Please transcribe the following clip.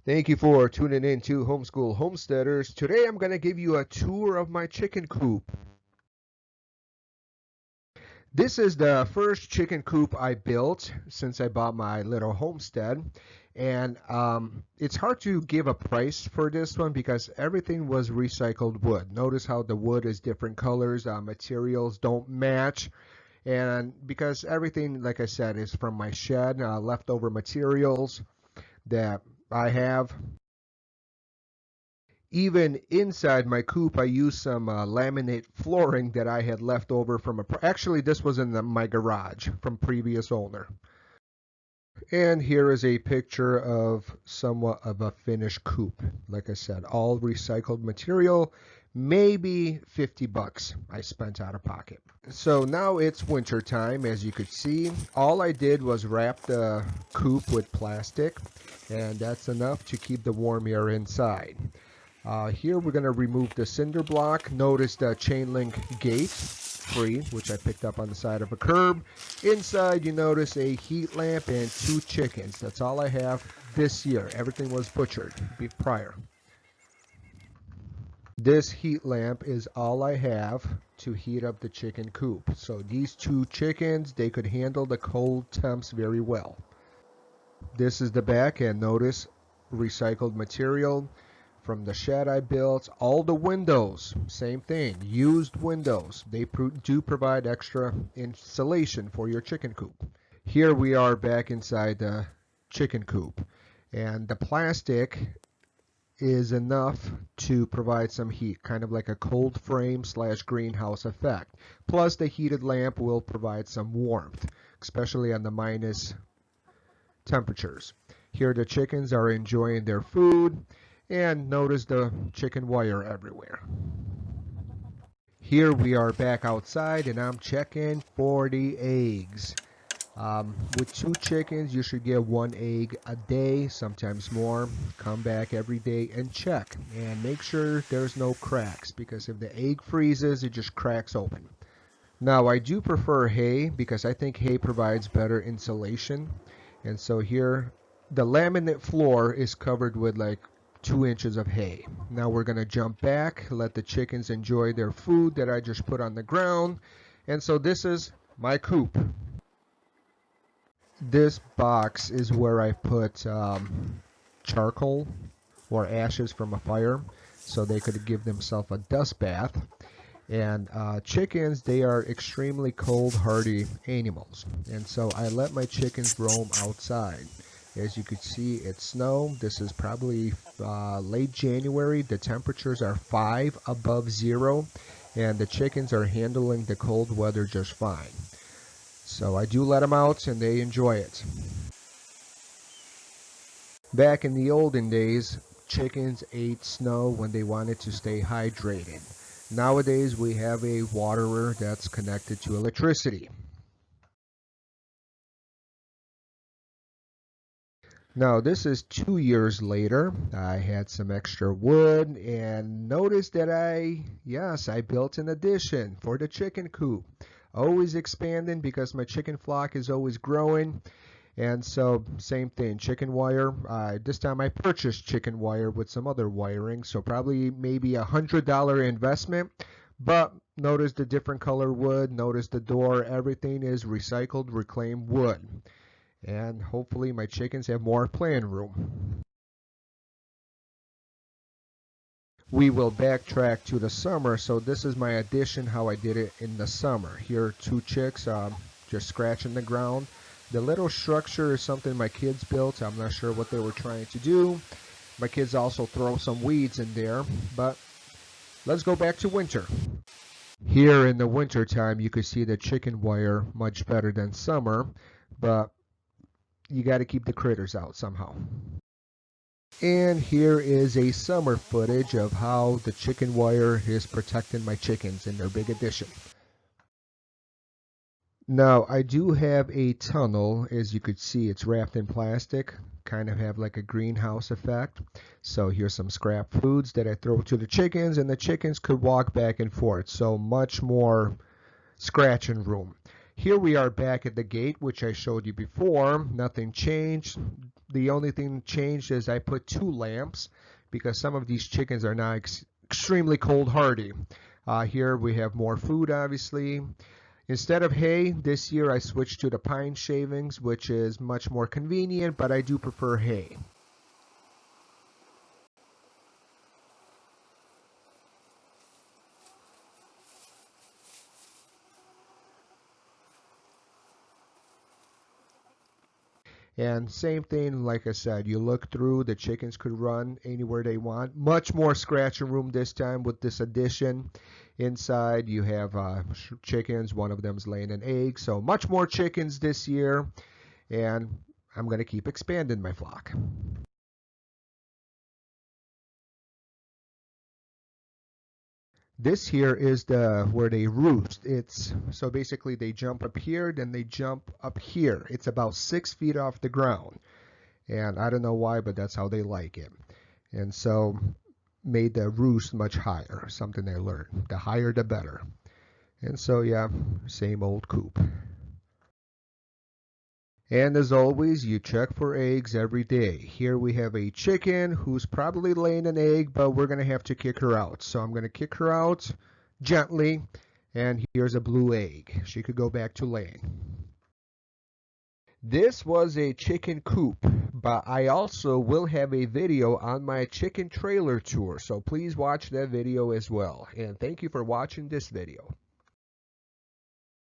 Thank you for tuning in to Homeschool Homesteaders. Today I'm going to give you a tour of my chicken coop. This is the first chicken coop I built since I bought my little homestead. And it's hard to give a price for this one because everything was recycled wood. Notice how the wood is different colors, materials don't match. And because everything, like I said, is from my shed, leftover materials that I have. Even inside my coop, I used some laminate flooring that I had left over from actually this was in my garage from previous owner. And here is a picture of somewhat of a finished coop. Like I said, all recycled material, maybe 50 bucks I spent out of pocket. So now it's winter time, as you could see. All I did was wrap the coop with plastic, and that's enough to keep the warm air inside. Here we're going to remove the cinder block. Notice the chain link gate, free, which I picked up on the side of a curb. Inside you notice a heat lamp and 2 chickens. That's all I have this year. Everything was butchered prior. This heat lamp is all I have to heat up the chicken coop. So these 2 chickens, they could handle the cold temps very well. This is the back, and notice recycled material from the shed I built. All the windows, same thing, used windows. They do provide extra insulation for your chicken coop. Here we are back inside the chicken coop, and the plastic is enough to provide some heat, kind of like a cold frame / greenhouse effect. Plus the heated lamp will provide some warmth, especially on the minus temperatures. Here the chickens are enjoying their food. And notice the chicken wire everywhere. Here we are back outside, and I'm checking for the eggs. With 2 chickens, you should get 1 egg a day, sometimes more. Come back every day and check, and make sure there's no cracks, because if the egg freezes, it just cracks open. Now, I do prefer hay because I think hay provides better insulation. And so here, the laminate floor is covered with like 2 inches of hay. Now we're going to jump back, let the chickens enjoy their food that I just put on the ground. And so this is my coop. This box is where I put charcoal or ashes from a fire so they could give themselves a dust bath. And chickens, they are extremely cold hardy animals. And so I let my chickens roam outside. As you can see, it's snow. This is probably late January. The temperatures are 5 above 0, and the chickens are handling the cold weather just fine. So I do let them out, and they enjoy it. Back in the olden days, chickens ate snow when they wanted to stay hydrated. Nowadays, we have a waterer that's connected to electricity. Now this is 2 years later. I had some extra wood, and notice that I built an addition for the chicken coop. Always expanding because my chicken flock is always growing. And so same thing, chicken wire. This time I purchased chicken wire with some other wiring, so probably maybe $100 investment. But notice the different color wood, notice the door, everything is recycled, reclaimed wood. And hopefully my chickens have more playing room. We will backtrack to the summer. So this is my addition, how I did it in the summer. Here are 2 chicks just scratching the ground. The little structure is something my kids built. I'm not sure what they were trying to do. My kids also throw some weeds in there. But let's go back to winter. Here in the winter time, you can see the chicken wire much better than summer. But you got to keep the critters out somehow. And here is a summer footage of how the chicken wire is protecting my chickens in their big addition. Now I do have a tunnel. As you could see, it's wrapped in plastic, kind of have like a greenhouse effect. So here's some scrap foods that I throw to the chickens, and the chickens could walk back and forth, so much more scratching room. Here we are back at the gate, which I showed you before. Nothing changed. The only thing changed is I put 2 lamps because some of these chickens are now extremely cold hardy. Here we have more food, obviously. Instead of hay, this year I switched to the pine shavings, which is much more convenient, but I do prefer hay. And same thing, like I said, you look through, the chickens could run anywhere they want. Much more scratching room this time with this addition. Inside you have chickens, one of them's laying an egg, so much more chickens this year, and I'm going to keep expanding my flock. This here is where they roost. It's so basically they jump up here, then they jump up here. It's about 6 feet off the ground, and I don't know why, but that's how they like it. And so made the roost much higher, something I learned. The higher the better. And so yeah, same old coop. And as always, you check for eggs every day. Here we have a chicken who's probably laying an egg, but we're going to have to kick her out. So I'm going to kick her out gently, and here's a blue egg. She could go back to laying. This was a chicken coop, but I also will have a video on my chicken trailer tour, so please watch that video as well. And thank you for watching this video.